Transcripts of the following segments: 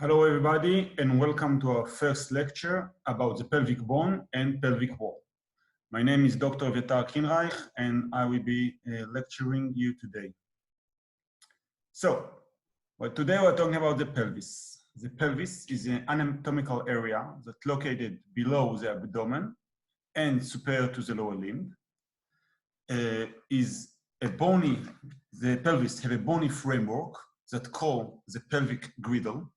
Hello everybody and welcome to our first lecture about the pelvic bone and pelvic wall. My name is Dr. Vitar Kinreich and I will be lecturing you today. Today we're talking about the pelvis. The pelvis is an anatomical area that's located below the abdomen and superior to the lower limb. The pelvis have a bony framework that called the pelvic girdle.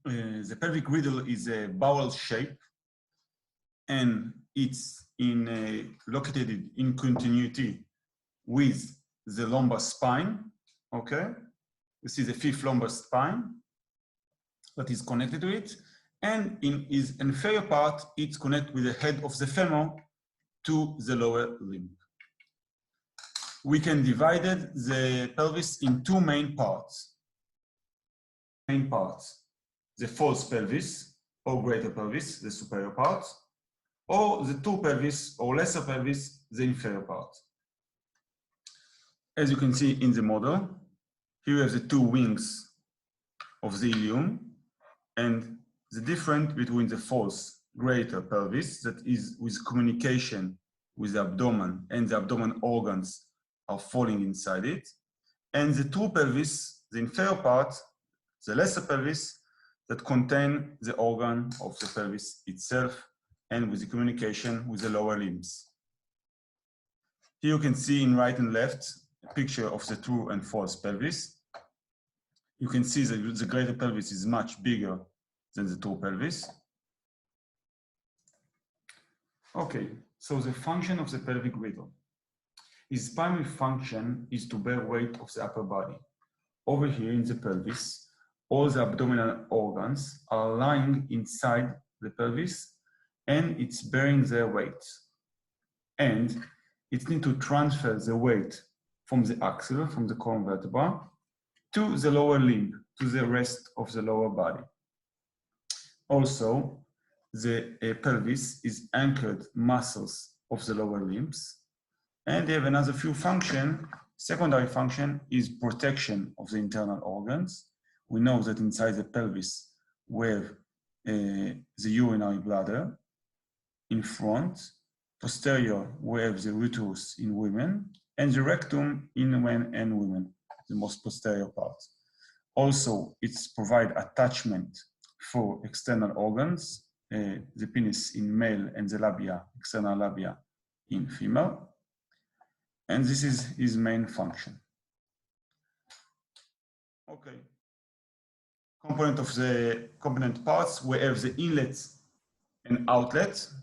The pelvic girdle is a bowel shape and it's located in continuity with the lumbar spine. Okay, this is the fifth lumbar spine that is connected to it, and in its inferior part it's connected with the head of the femur to the lower limb. We can divide the pelvis in two main parts. The false pelvis or greater pelvis, the superior part, or the true pelvis or lesser pelvis, the inferior part. As you can see in the model, here we have the two wings of the ilium, and the difference between the false greater pelvis, that is with communication with the abdomen and the abdomen organs are falling inside it, and the true pelvis, the inferior part, the lesser pelvis, that contain the organ of the pelvis itself and with the communication with the lower limbs. Here you can see in right and left a picture of the true and false pelvis. You can see that the greater pelvis is much bigger than the true pelvis. Okay, so the function of the pelvic girdle. Its primary function is to bear weight of the upper body. Over here in the pelvis, all the abdominal organs are lying inside the pelvis and it's bearing their weight. And it needs to transfer the weight from the axle, from the column vertebra, to the lower limb, to the rest of the lower body. Also, the pelvis is anchored muscles of the lower limbs, and they have another few functions. Secondary function is protection of the internal organs. We know that inside the pelvis we have the urinary bladder in front, posterior we have the uterus in women, and the rectum in men and women, the most posterior part. Also, it's provide attachment for external organs, the penis in male and the labia, external labia in female. And this is his main function. Okay. Component parts, we have the inlets and outlets.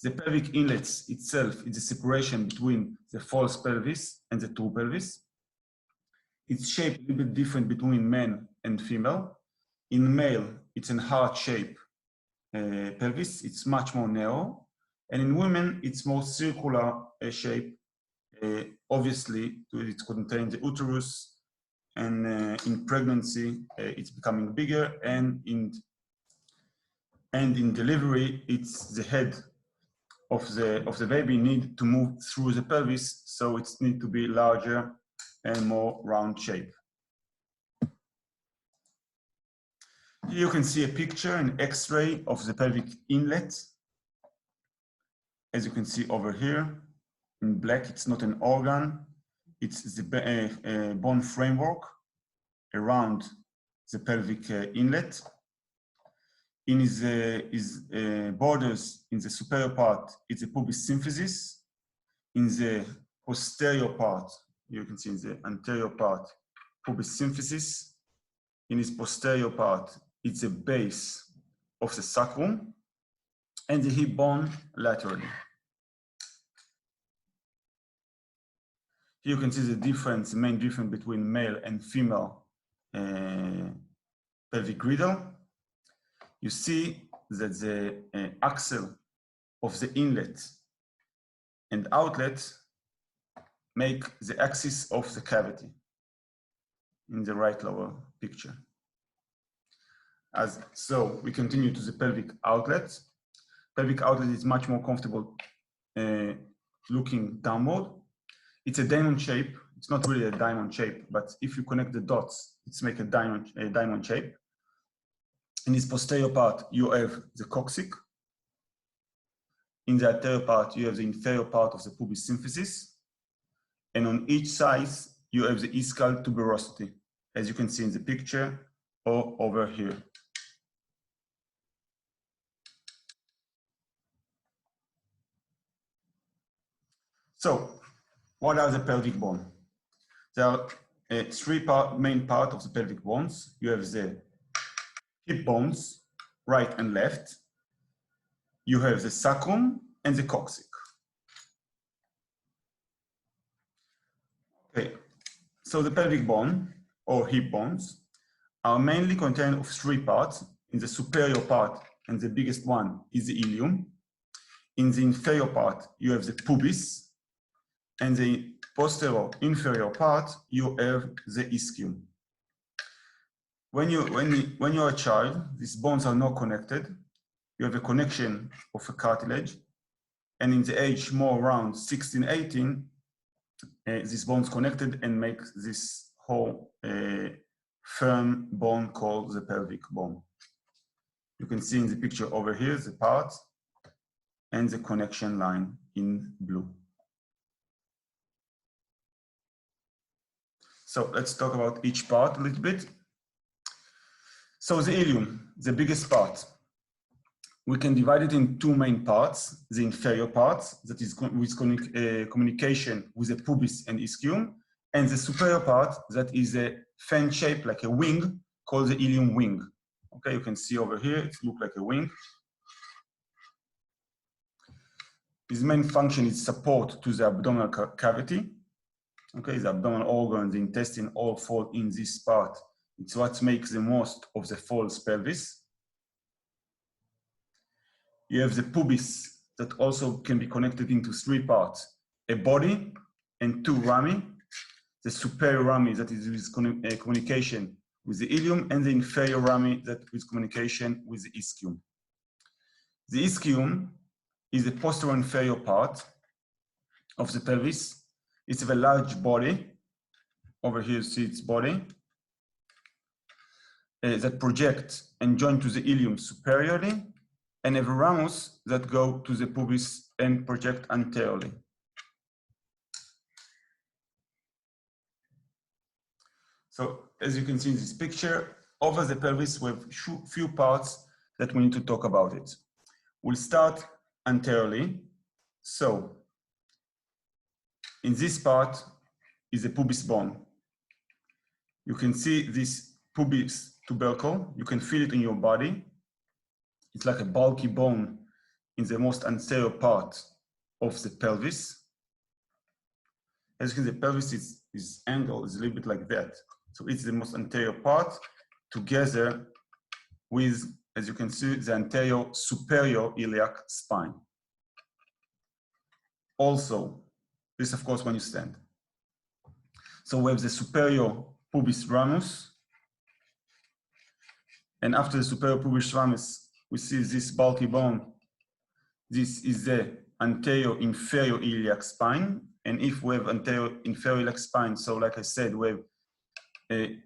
The pelvic inlets itself is the separation between the false pelvis and the true pelvis. Its shape a little bit different between men and female. In male, it's a heart shape pelvis, it's much more narrow. And in women, it's more circular shape. Obviously, it contains the uterus, and in pregnancy it's becoming bigger, and in delivery it's the head of the baby need to move through the pelvis, so it needs to be larger and more round shape. Here you can see a picture, an X-ray of the pelvic inlet. As you can see over here in black, it's not an organ. It's the bone framework around the pelvic inlet. In his borders, in the superior part, it's a pubis symphysis. In the posterior part, you can see in the anterior part, pubis symphysis. In his posterior part, it's a base of the sacrum, and the hip bone laterally. Here you can see the main difference between male and female pelvic girdle. You see that the axle of the inlet and outlet make the axis of the cavity in the right lower picture. So we continue to the pelvic outlet. Pelvic outlet is much more comfortable looking downward. It's a diamond shape. It's not really a diamond shape, but if you connect the dots, it's make a diamond shape. In this posterior part, you have the coccyx. In the anterior part, you have the inferior part of the pubis symphysis. And on each side, you have the ischial tuberosity, as you can see in the picture or over here. So, what are the pelvic bones? There are three main parts of the pelvic bones. You have the hip bones, right and left. You have the sacrum and the coccyx. Okay, so the pelvic bone or hip bones are mainly contained of three parts. In the superior part, and the biggest one is the ilium. In the inferior part, you have the pubis, and the posterior inferior part, you have the ischium. When you're a child, these bones are not connected. You have a connection of a cartilage, and in the age more around 16, 18, these bones connected and make this whole firm bone called the pelvic bone. You can see in the picture over here the part and the connection line in blue. So let's talk about each part a little bit. So the ilium, the biggest part, we can divide it in two main parts. The inferior part, that is with communication with the pubis and ischium, and the superior part, that is a fan shape like a wing, called the ilium wing. Okay, you can see over here, it looks like a wing. Its main function is support to the abdominal cavity. Okay, the abdominal organ, the intestine all fall in this part. It's what makes the most of the false pelvis. You have the pubis that also can be connected into three parts, a body and two rami. The superior rami that is with communication with the ilium, and the inferior rami that is communication with the ischium. The ischium is the posterior inferior part of the pelvis. It's a large body. Over here you see its body that projects and join to the ilium superiorly, and have ramus that go to the pubis and project anteriorly. So as you can see in this picture, over the pelvis we have few parts that we need to talk about it. We'll start anteriorly. So in this part is the pubis bone. You can see this pubis tubercle. You can feel it in your body. It's like a bulky bone in the most anterior part of the pelvis. As you can see, the pelvis is angled, is a little bit like that. So it's the most anterior part together with, as you can see, the anterior superior iliac spine. Also, this of course when you stand. So we have the superior pubis ramus. And after the superior pubis ramus, we see this bulky bone. This is the anterior inferior iliac spine. And if we have anterior inferior iliac spine, so like I said, we have a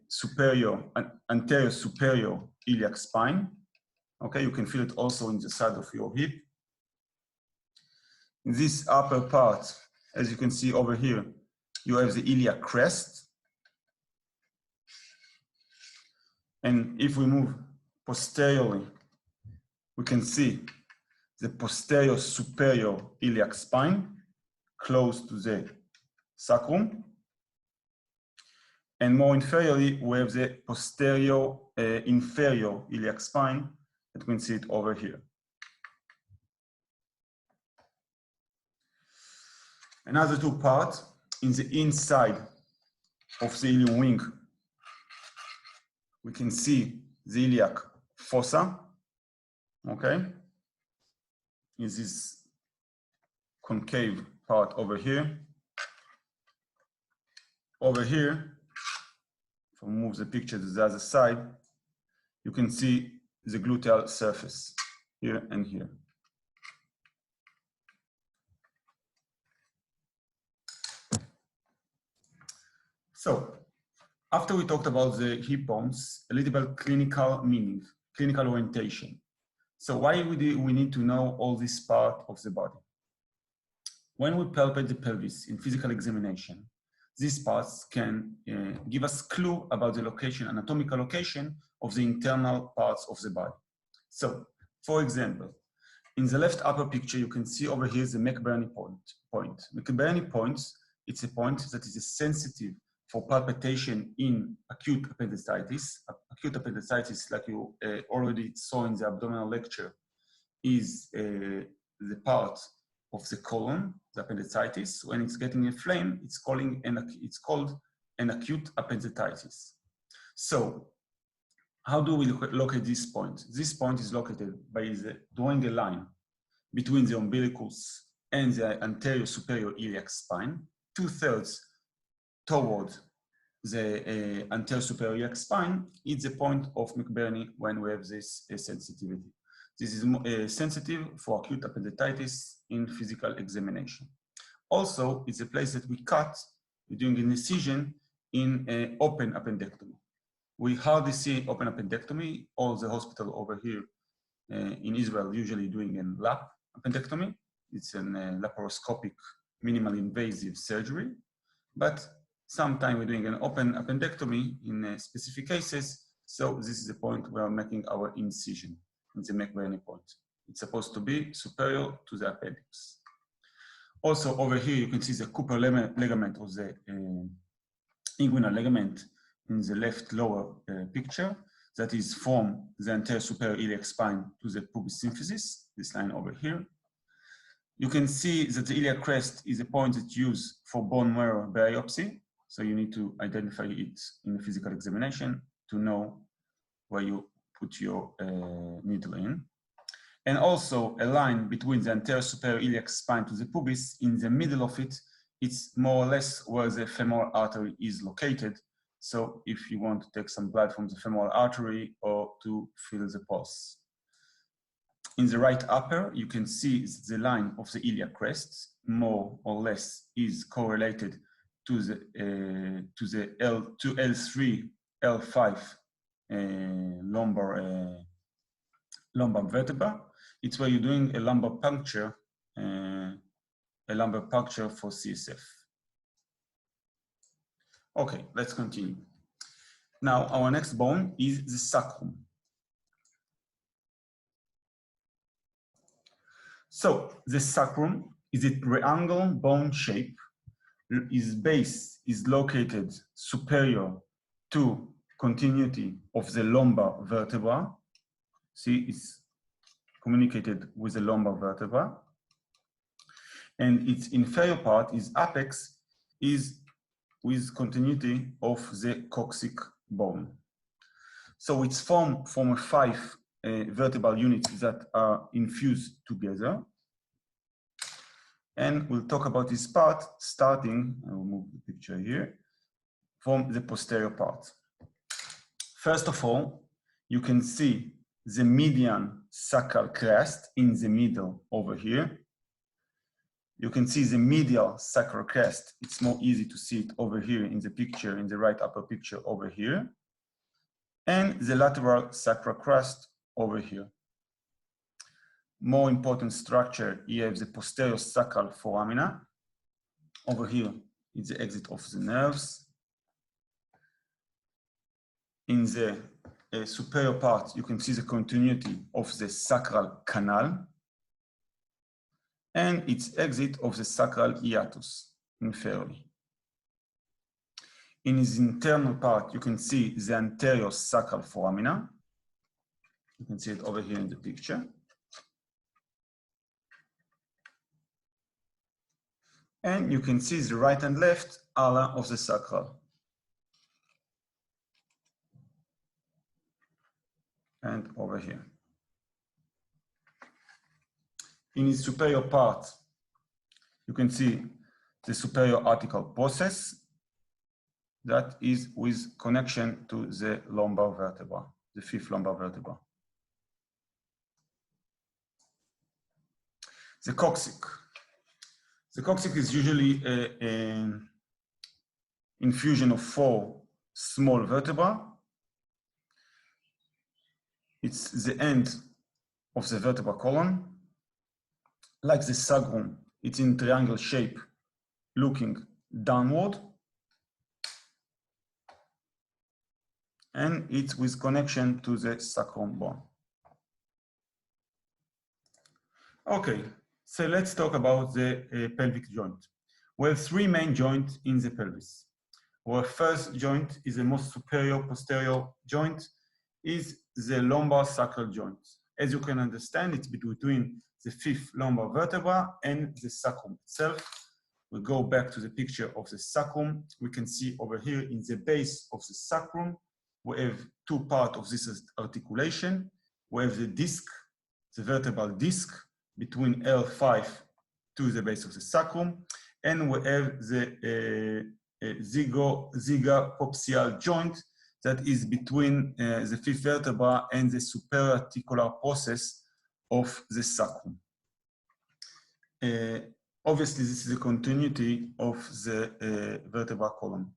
anterior superior iliac spine. Okay, you can feel it also in the side of your hip. In this upper part, as you can see over here, you have the iliac crest. And if we move posteriorly, we can see the posterior superior iliac spine close to the sacrum. And more inferiorly, we have the posterior inferior iliac spine that we can see it over here. Another two parts in the inside of the ilium wing, we can see the iliac fossa, okay? Is this concave part over here. Over here, if I move the picture to the other side, you can see the gluteal surface here and here. So, after we talked about the hip bones, a little bit clinical meaning. clinical orientation. So why do we need to know all this part of the body? When we palpate the pelvis in physical examination, these parts can give us clue about the location, anatomical location of the internal parts of the body. So, for example, in the left upper picture, you can see over here the McBurney point. McBurney point, it's a point that is sensitive for palpation in acute appendicitis. Acute appendicitis, like you already saw in the abdominal lecture, is the part of the colon, the appendicitis. When it's getting inflamed, it's called an acute appendicitis. So, how do we locate this point? This point is located by drawing a line between the umbilicus and the anterior superior iliac spine, 2/3 toward the anterior superior iliac spine. It's the point of McBurney when we have this sensitivity. This is sensitive for acute appendicitis in physical examination. Also, it's a place that we cut during an incision in an open appendectomy. We hardly see open appendectomy. All the hospital over here in Israel usually doing a lap appendectomy. It's a laparoscopic, minimally invasive surgery. But sometimes we're doing an open appendectomy in specific cases. So this is the point where we're making our incision in the McBurney point. It's supposed to be superior to the appendix. Also over here, you can see the Cooper ligament or the inguinal ligament in the left lower picture that is from the anterior superior iliac spine to the pubis symphysis, this line over here. You can see that the iliac crest is a point that's used for bone marrow biopsy. So you need to identify it in a physical examination to know where you put your needle in. And also a line between the anterior superior iliac spine to the pubis. In the middle of it, it's more or less where the femoral artery is located. So if you want to take some blood from the femoral artery or to feel the pulse. In the right upper, you can see the line of the iliac crest, more or less is correlated to the L3, L5 lumbar vertebra. It's where you're doing a lumbar puncture for CSF. Okay, let's continue. Now, our next bone is the sacrum. So, the sacrum is a triangle bone shape. Its base is located superior to continuity of the lumbar vertebra. See, it's communicated with the lumbar vertebra. And its inferior part, its apex, is with continuity of the coccyx bone. So it's formed from 5 vertebral units that are infused together. And we'll talk about this part starting, I will move the picture here, from the posterior part. First of all, you can see the median sacral crest in the middle over here. You can see the medial sacral crest. It's more easy to see it over here in the picture, in the right upper picture over here. And the lateral sacral crest over here. More important structure, you have the posterior sacral foramina. Over here is the exit of the nerves. In the superior part, you can see the continuity of the sacral canal and its exit of the sacral hiatus inferiorly. In its internal part, you can see the anterior sacral foramina. You can see it over here in the picture. And you can see the right and left ala of the sacral. And over here. In its superior part, you can see the superior article process that is with connection to the lumbar vertebra, the 5th lumbar vertebra. The coccyx. The coccyx is usually an infusion of 4 small vertebrae. it's the end of the vertebral column. Like the sacrum, it's in triangle shape, looking downward. And it's with connection to the sacrum bone. Okay, so let's talk about the pelvic joint. We have three main joints in the pelvis. Our first joint is the most superior posterior joint, is the lumbar sacral joint. As you can understand, it's between the fifth lumbar vertebra and the sacrum itself. We go back to the picture of the sacrum. We can see over here in the base of the sacrum, we have two parts of this articulation. We have the disc, the vertebral disc between L5 to the base of the sacrum, and we have the zygapophyseal joint that is between the fifth vertebra and the superarticular process of the sacrum. Obviously, this is a continuity of the vertebral column.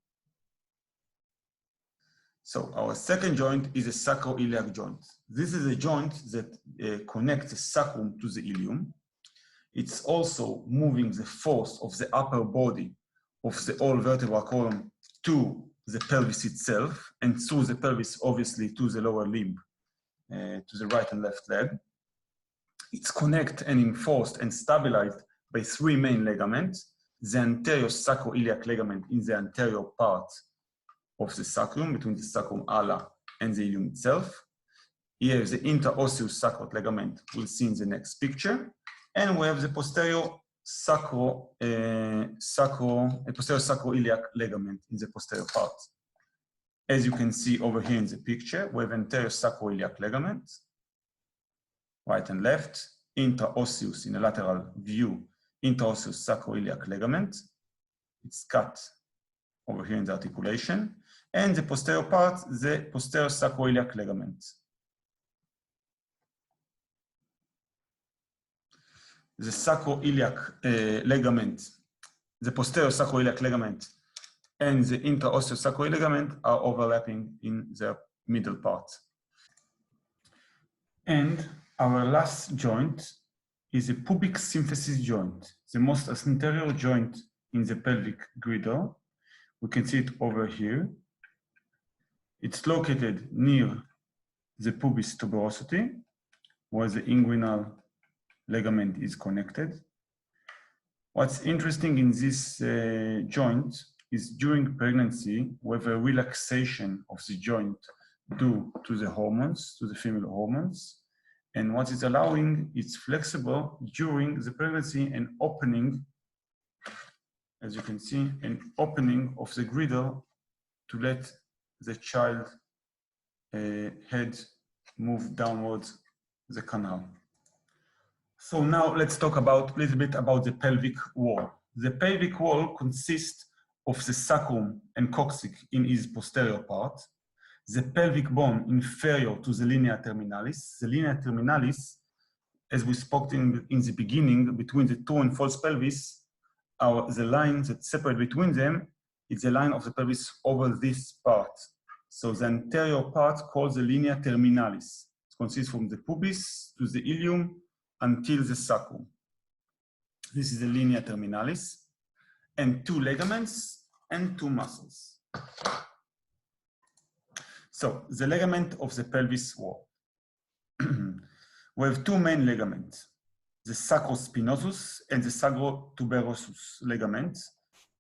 So our second joint is a sacroiliac joint. This is a joint that connects the sacrum to the ilium. It's also moving the force of the upper body of the whole vertebral column to the pelvis itself, and through the pelvis, obviously, to the lower limb, to the right and left leg. It's connected and enforced and stabilized by three main ligaments: the anterior sacroiliac ligament in the anterior part of the sacrum, between the sacrum ala and the ilium itself. Here is the interosseous sacral ligament, we'll see in the next picture. And we have the posterior sacroiliac ligament in the posterior part. As you can see over here in the picture, we have anterior sacroiliac ligament, right and left, interosseous in a lateral view, interosseous sacroiliac ligament. It's cut over here in the articulation. And the posterior part, the posterior sacroiliac ligament. The sacroiliac ligament, the posterior sacroiliac ligament, and the interosseous sacroiliac ligament are overlapping in the middle part. And our last joint is a pubic symphysis joint, the most anterior joint in the pelvic girdle. We can see it over here. It's located near the pubis tuberosity, where the inguinal ligament is connected. What's interesting in this joint is during pregnancy, we have a relaxation of the joint due to the hormones, to the female hormones. And what is allowing, it's flexible during the pregnancy and opening, as you can see, an opening of the girdle to let the child head move downwards the canal. So now let's talk a little bit about the pelvic wall. The pelvic wall consists of the sacrum and coccyx in its posterior part, the pelvic bone inferior to the linea terminalis. The linea terminalis, as we spoke in the beginning, between the true and false pelvis, the line that separates between them is the line of the pelvis over this part. So the anterior part called the linea terminalis. It consists from the pubis to the ilium until the sacrum. This is the linea terminalis, and two ligaments and two muscles. So the ligament of the pelvis wall. We have two main ligaments, the sacrospinosus and the sacrotuberosus ligaments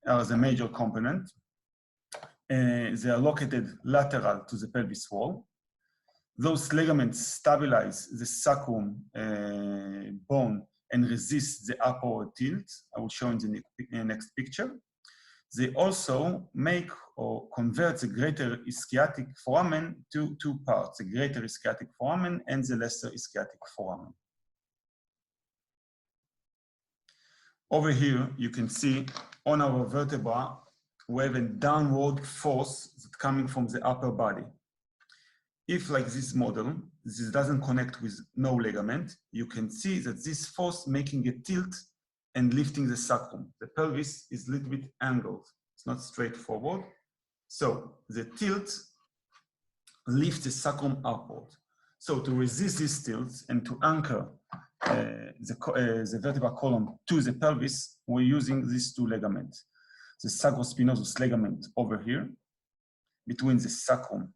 are the major component. They are located lateral to the pelvis wall. Those ligaments stabilize the sacrum bone and resist the upward tilt. I will show in the next picture. They also make or convert the greater ischiatic foramen to two parts, the greater ischiatic foramen and the lesser ischiatic foramen. Over here, you can see on our vertebra, we have a downward force that's coming from the upper body. If, like this model, this doesn't connect with no ligament, you can see that this force making a tilt and lifting the sacrum. The pelvis is a little bit angled. It's not straightforward. So the tilt lifts the sacrum upward. So to resist these tilts and to anchor the vertebral column to the pelvis, we're using these two ligaments. The sacrospinosus ligament over here, between the sacrum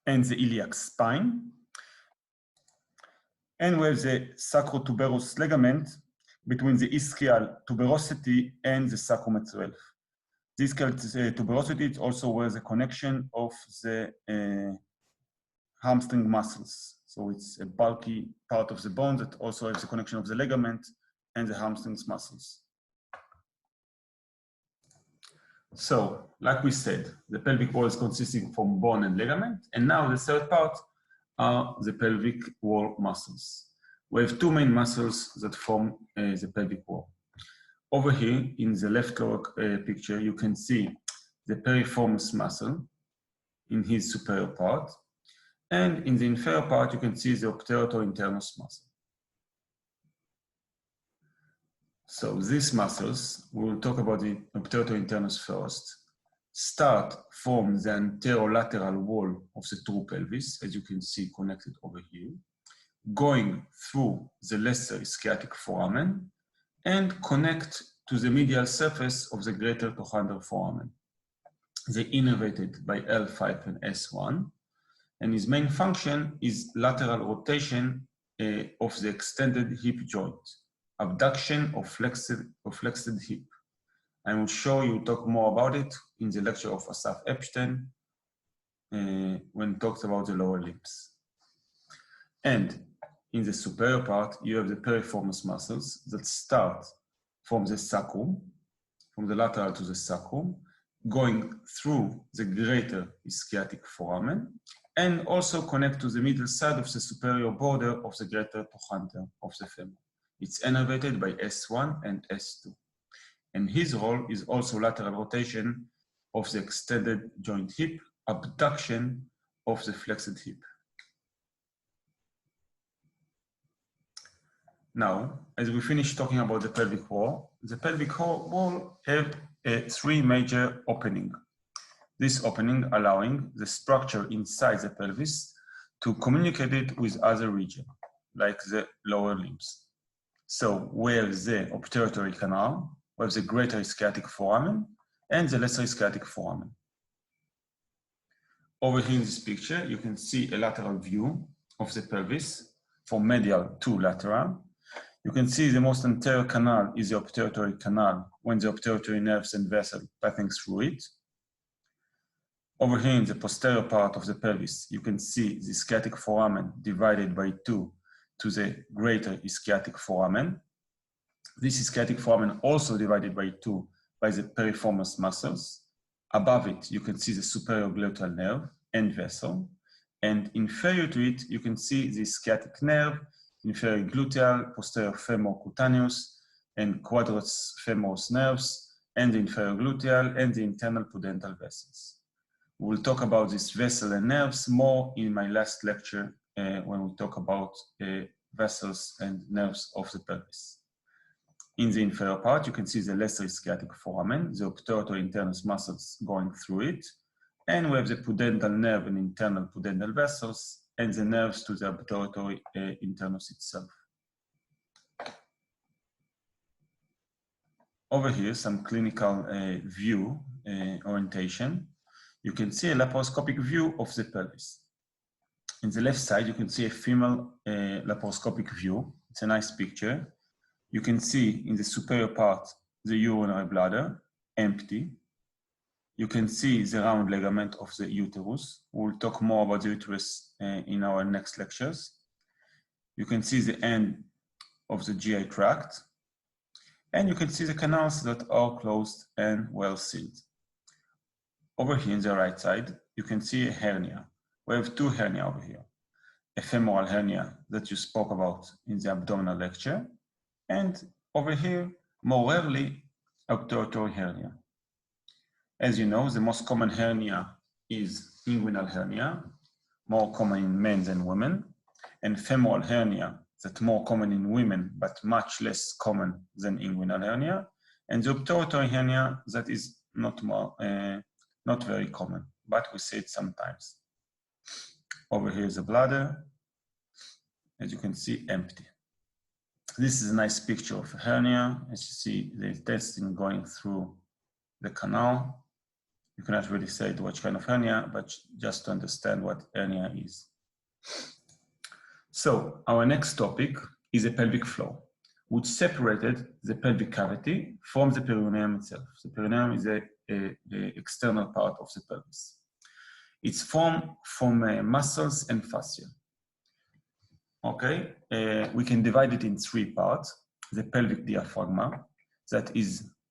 and the iliac spine. And we have the sacrotuberous ligament between the ischial tuberosity and the sacrum itself. This tuberosity is also where the connection of the hamstring muscles. So it's a bulky part of the bone that also has the connection of the ligament and the hamstrings muscles. So, like we said, the pelvic wall is consisting from bone and ligament, and now the third part are the pelvic wall muscles. We have two main muscles that form the pelvic wall. Over here, in the left lower picture, you can see the piriformis muscle in his superior part, and in the inferior part, you can see the obturator internus muscle. So these muscles, we will talk about the obturator internus first, start from the anterolateral wall of the true pelvis, as you can see connected over here, going through the lesser ischiatic foramen and connect to the medial surface of the greater trochanter foramen. They innervated by L5 and S1, and his main function is lateral rotation of the extended hip joint, abduction of flexed hip. I will show you, talk more about it in the lecture of Asaf Epstein when he talks about the lower limbs. And in the superior part, you have the piriformis muscles that start from the sacrum, from the lateral to the sacrum, going through the greater ischiatic foramen, and also connect to the middle side of the superior border of the greater trochanter of the femur. It's innervated by S1 and S2. And his role is also lateral rotation of the extended joint hip, abduction of the flexed hip. Now, as we finish talking about the pelvic wall have three major openings. This opening allowing the structure inside the pelvis to communicate it with other regions, like the lower limbs. So we have the obturatory canal, we have the greater ischiatic foramen, and the lesser ischiatic foramen. Over here in this picture, you can see a lateral view of the pelvis from medial to lateral. You can see the most anterior canal is the obturatory canal when the obturatory nerves and vessels passing through it. Over here in the posterior part of the pelvis, you can see the ischiatic foramen divided by 2 to the greater ischiatic foramen. This ischiatic foramen also divided by 2 by the piriformis muscles. Above it, you can see the superior gluteal nerve and vessel. And inferior to it, you can see the ischiatic nerve, inferior gluteal, posterior femorocutaneous, and quadratus femoris nerves, and the inferior gluteal, and the internal pudendal vessels. We'll talk about this vessel and nerves more in my last lecture when we talk about vessels and nerves of the pelvis. In the inferior part, you can see the lesser ischiatic foramen, the obturator internus muscles going through it, and we have the pudendal nerve and internal pudendal vessels, and the nerves to the obturatory internus itself. Over here, some clinical view orientation. You can see a laparoscopic view of the pelvis. In the left side, you can see a female laparoscopic view. It's a nice picture. You can see in the superior part, the urinary bladder, empty. You can see the round ligament of the uterus. We'll talk more about the uterus in our next lectures. You can see the end of the GI tract. And you can see the canals that are closed and well sealed. Over here on the right side, you can see a hernia. We have two hernia over here. A femoral hernia that you spoke about in the abdominal lecture. And over here, more rarely, obturatory hernia. As you know, the most common hernia is inguinal hernia, more common in men than women, and femoral hernia that's more common in women, but much less common than inguinal hernia, and the obturatory hernia that is not very common, but we see it sometimes. Over here is the bladder. As you can see, empty. This is a nice picture of a hernia. As you see, the intestine going through the canal. You cannot really say which kind of hernia, but just to understand what hernia is. So our next topic is a pelvic floor, which separated the pelvic cavity from the perineum itself. The perineum is the external part of the pelvis. It's formed from muscles and fascia. Okay, we can divide it in three parts. The pelvic diaphragma, that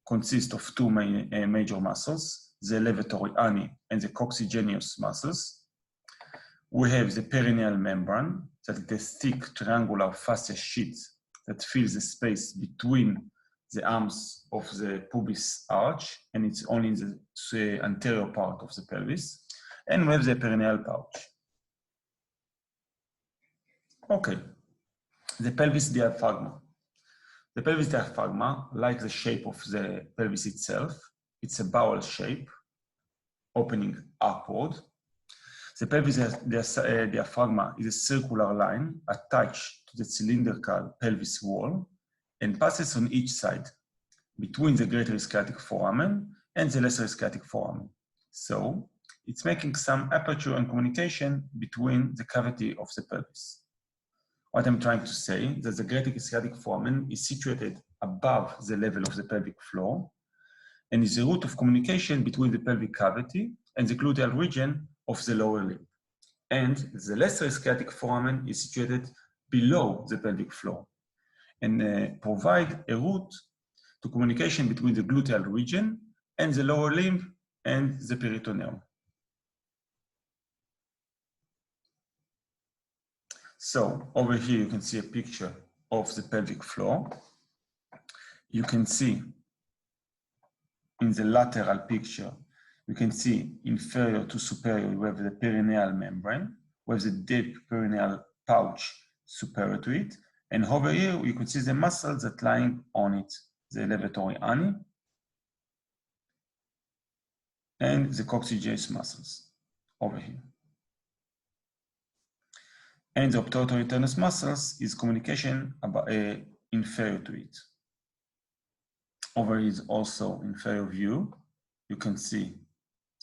consists of two major muscles, the elevatory ani and the coccygeneus muscles. We have the perineal membrane, that is the thick triangular fascia sheet that fills the space between the arms of the pubis arch, and it's only in the anterior part of the pelvis. And we have the perineal pouch. Okay, the pelvis diaphragma. The pelvis diaphragma, like the shape of the pelvis itself, it's a bowel shape, opening upward. The pelvis diaphragma is a circular line attached to the cylindrical pelvis wall and passes on each side between the greater ischiatic foramen and the lesser ischiatic foramen. So it's making some aperture and communication between the cavity of the pelvis. What I'm trying to say is that the greater ischiatic foramen is situated above the level of the pelvic floor and is the route of communication between the pelvic cavity and the gluteal region of the lower limb. And the lesser ischiatic foramen is situated below the pelvic floor and provide a route to communication between the gluteal region and the lower limb and the peritoneum. So over here, you can see a picture of the pelvic floor. You can see in the lateral picture, you can see inferior to superior, we have the perineal membrane, we have the deep perineal pouch superior to it. And over here, you can see the muscles that lying on it, the elevatory ani and the coccygeneus muscles over here. And the obturator internus muscles is communication about inferior to it. Over here is also inferior view. You can see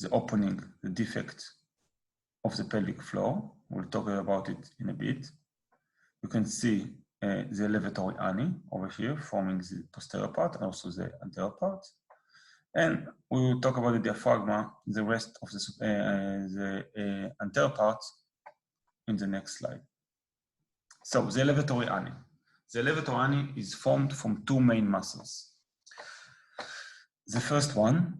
the opening, the defect of the pelvic floor. We'll talk about it in a bit. You can see the elevatory ani over here forming the posterior part and also the anterior part. And we will talk about the diaphragma, the rest of the anterior part in the next slide. So the elevatory ani. The elevatory ani is formed from two main muscles. The first one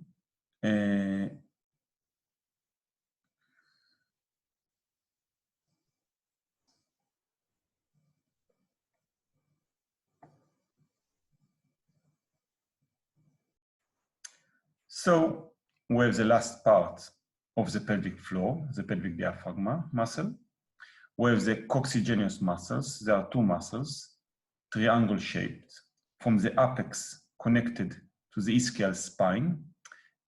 so we have the last part of the pelvic floor, the pelvic diaphragma muscle. We have the coccygeneus muscles. There are two muscles, triangle shaped, from the apex connected to the ischial spine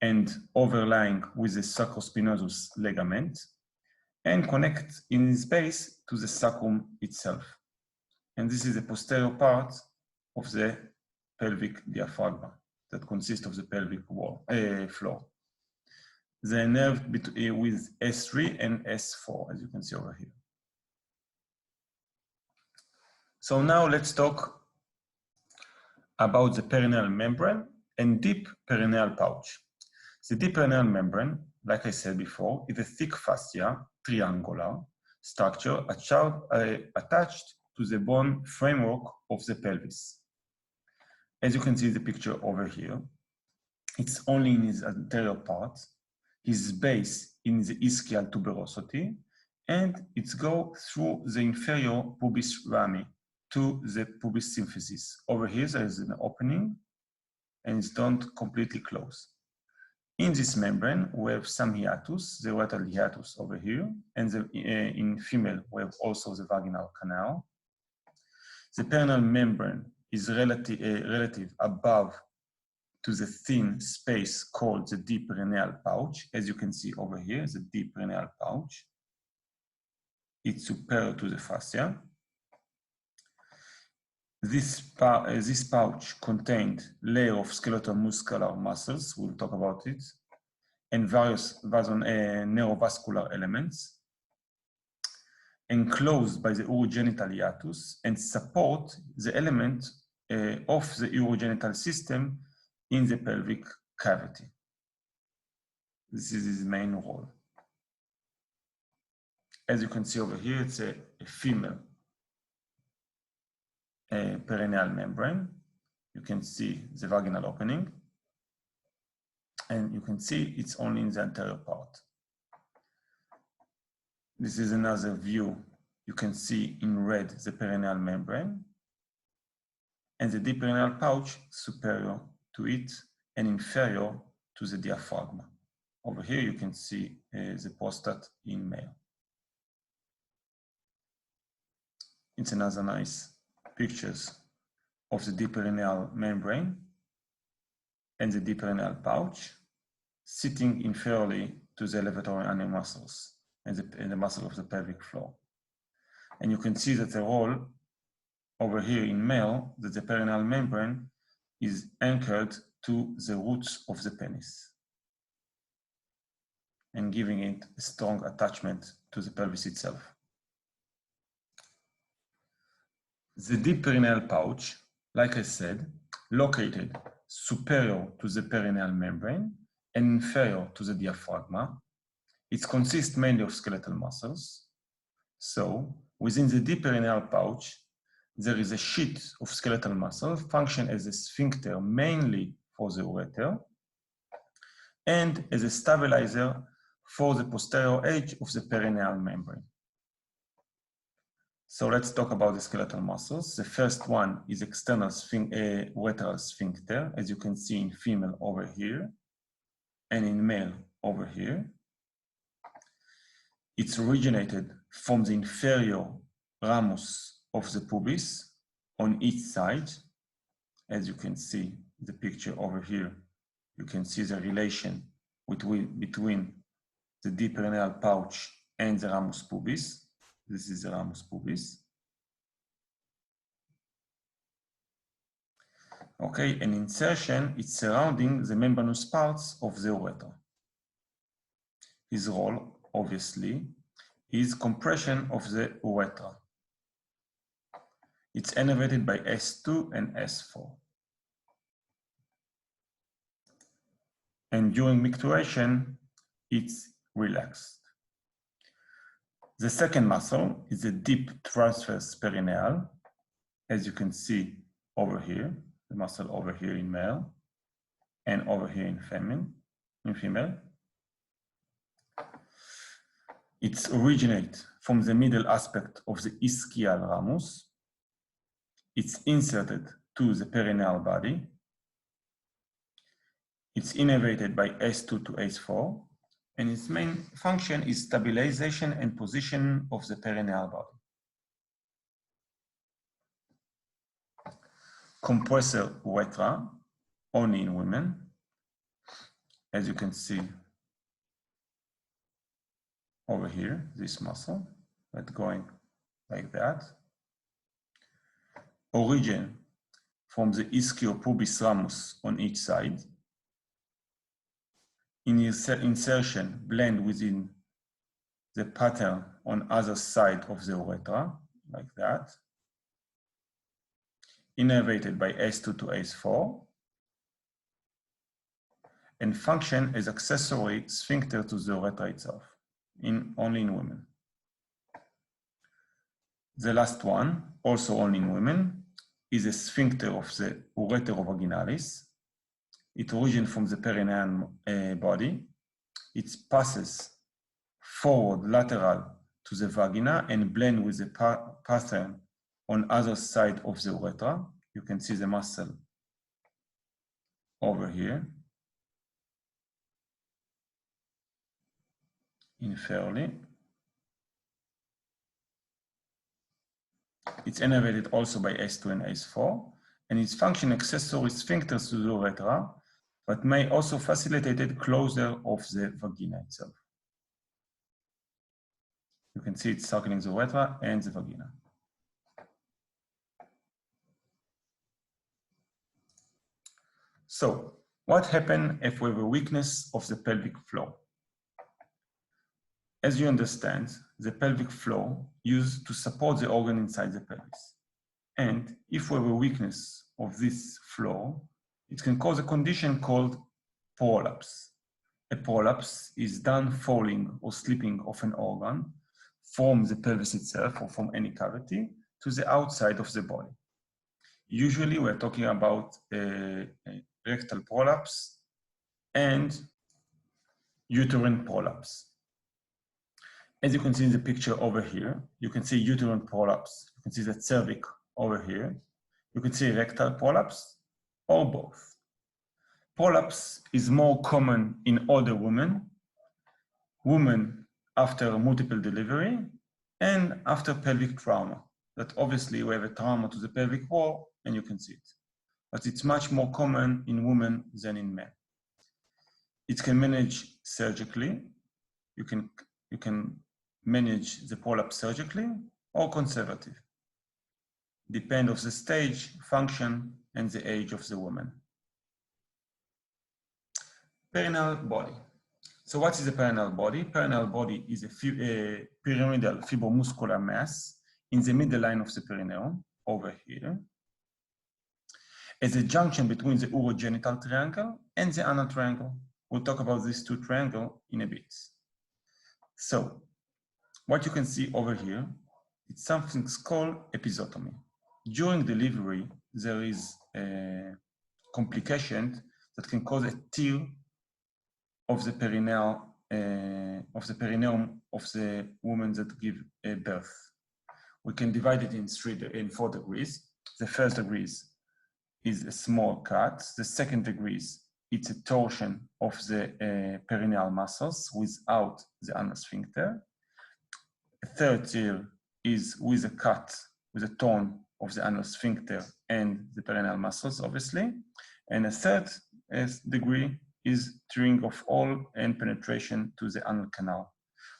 and overlying with the sacrospinosus ligament and connect in space to the sacrum itself. And this is the posterior part of the pelvic diaphragma that consists of the pelvic floor. They are nerved with S3 and S4, as you can see over here. So now let's talk about the perineal membrane and deep perineal pouch. The deep perineal membrane, like I said before, is a thick fascia, triangular structure attached to the bone framework of the pelvis. As you can see the picture over here, it's only in his anterior part, his base in the ischial tuberosity, and it goes through the inferior pubis rami to the pubis symphysis. Over here, there is an opening, and it's don't completely close. In this membrane, we have some hiatus, the ureteral hiatus over here, and in female, we have also the vaginal canal. The perineal membrane is relative above to the thin space called the deep perineal pouch. As you can see over here, the deep perineal pouch. It's superior to the fascia. This pouch contained layer of skeletal muscular muscles, we'll talk about it, and various neurovascular elements, enclosed by the urogenital hiatus, and support the element of the urogenital system in the pelvic cavity. This is his main role. As you can see over here, it's a female perineal membrane. You can see the vaginal opening, and you can see it's only in the anterior part. This is another view. You can see in red the perineal membrane and the deep perineal pouch superior to it and inferior to the diaphragm. Over here you can see the prostate in male. It's another nice pictures of the deep perineal membrane and the deep perineal pouch sitting inferiorly to the elevatory anal muscles and the muscle of the pelvic floor. And you can see that the role over here in male, that the perineal membrane is anchored to the roots of the penis and giving it a strong attachment to the pelvis itself. The deep perineal pouch, like I said, located superior to the perineal membrane and inferior to the diaphragm. It consists mainly of skeletal muscles. So within the deep perineal pouch, there is a sheet of skeletal muscle function as a sphincter mainly for the ureter and as a stabilizer for the posterior edge of the perineal membrane. So let's talk about the skeletal muscles. The first one is external ureteral sphincter, as you can see in female over here and in male over here. It's originated from the inferior ramus of the pubis on each side. As you can see the picture over here, you can see the relation between the deep perineal pouch and the ramus pubis. This is the ramus pubis. Okay, an insertion is surrounding the membranous parts of the ureter. His role, obviously, is compression of the ureter. It's innervated by S2 and S4. And during micturition, it's relaxed. The second muscle is the deep transverse perineal, as you can see over here, the muscle over here in male and over here in female. It originates from the middle aspect of the ischial ramus. It's inserted to the perineal body. It's innervated by S2 to S4, and its main function is stabilization and position of the perineal body. Compressor urethra, only in women, as you can see over here, this muscle, that's going like that. Origin from the ischio-pubis ramus on each side. In insertion, blend within the pattern on other side of the urethra, like that. Innervated by S2 to S4. And function as accessory sphincter to the urethra itself, only in women. The last one, also only in women, is a sphincter of the ureterovaginalis. It originates from the perineal body. It passes forward lateral to the vagina and blend with the pattern on other side of the urethra. You can see the muscle over here, inferiorly. It's innervated also by S2 and S4, and its function accessory sphincters to the urethra but may also facilitate it closer of the vagina itself. You can see it's circling the urethra and the vagina. So, what happens if we have a weakness of the pelvic floor? As you understand, the pelvic floor used to support the organ inside the pelvis. And if we have a weakness of this floor, it can cause a condition called prolapse. A prolapse is done falling or slipping of an organ from the pelvis itself or from any cavity to the outside of the body. Usually we're talking about a rectal prolapse and uterine prolapse. As you can see in the picture over here, you can see uterine prolapse. You can see the cervix over here. You can see rectal prolapse or both. Prolapse is more common in older women, women after multiple delivery, and after pelvic trauma. That obviously we have a trauma to the pelvic wall and you can see it. But it's much more common in women than in men. It can manage surgically. You can manage the prolapse surgically or conservative. Depend of the stage, function, and the age of the woman. Perineal body. So what is a perineal body? Perineal body is a pyramidal fibromuscular mass in the middle line of the perineum, over here, as a junction between the urogenital triangle and the anal triangle. We'll talk about these two triangles in a bit. So, what you can see over here, it's something called episiotomy. During delivery, there is a complication that can cause a tear of the perineum of the woman that give birth. We can divide it in 4 degrees. The first degrees is a small cut. The second degrees, it's a torsion of the perineal muscles without the anal sphincter. A third tier is with a cut, with a torn of the anal sphincter and the perineal muscles, obviously. And a third degree is tearing of all and penetration to the anal canal.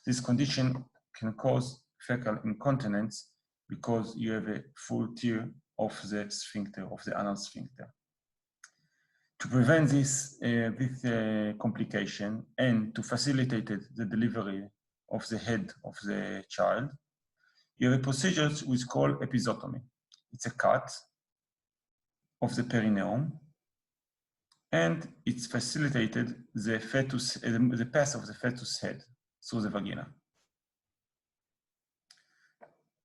This condition can cause fecal incontinence because you have a full tear of the sphincter, of the anal sphincter. To prevent this complication and to facilitate the delivery of the head of the child, you have a procedure which is called episiotomy. It's a cut of the perineum, and it's facilitated the fetus, the path of the fetus head through the vagina.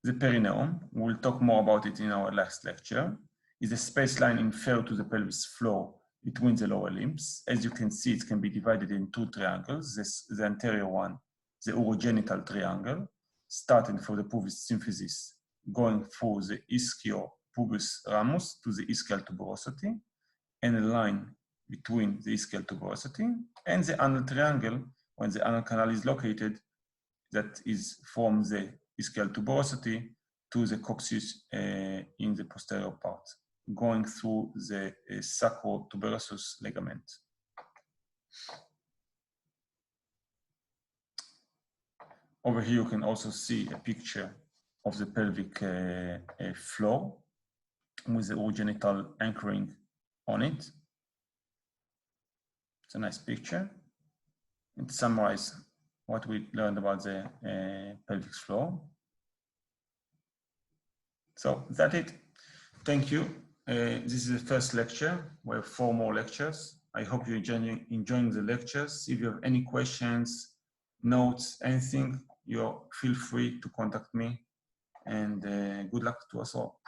The perineum, we'll talk more about it in our last lecture, is a space line inferior to the pelvis floor between the lower limbs. As you can see, it can be divided in 2 triangles. The anterior one, the urogenital triangle, starting from the pubis symphysis, going through the ischio-pubis ramus to the ischial tuberosity, and a line between the ischial tuberosity and the anal triangle, when the anal canal is located, that is from the ischial tuberosity to the coccyx in the posterior part, going through the sacrotuberosus ligament. Over here, you can also see a picture of the pelvic floor with the urogenital anchoring on it. It's a nice picture. It summarizes what we learned about the pelvic floor. So that's it. Thank you. This is the first lecture. We have 4 more lectures. I hope you're enjoying the lectures. If you have any questions, notes, anything, you feel free to contact me. And good luck to us all.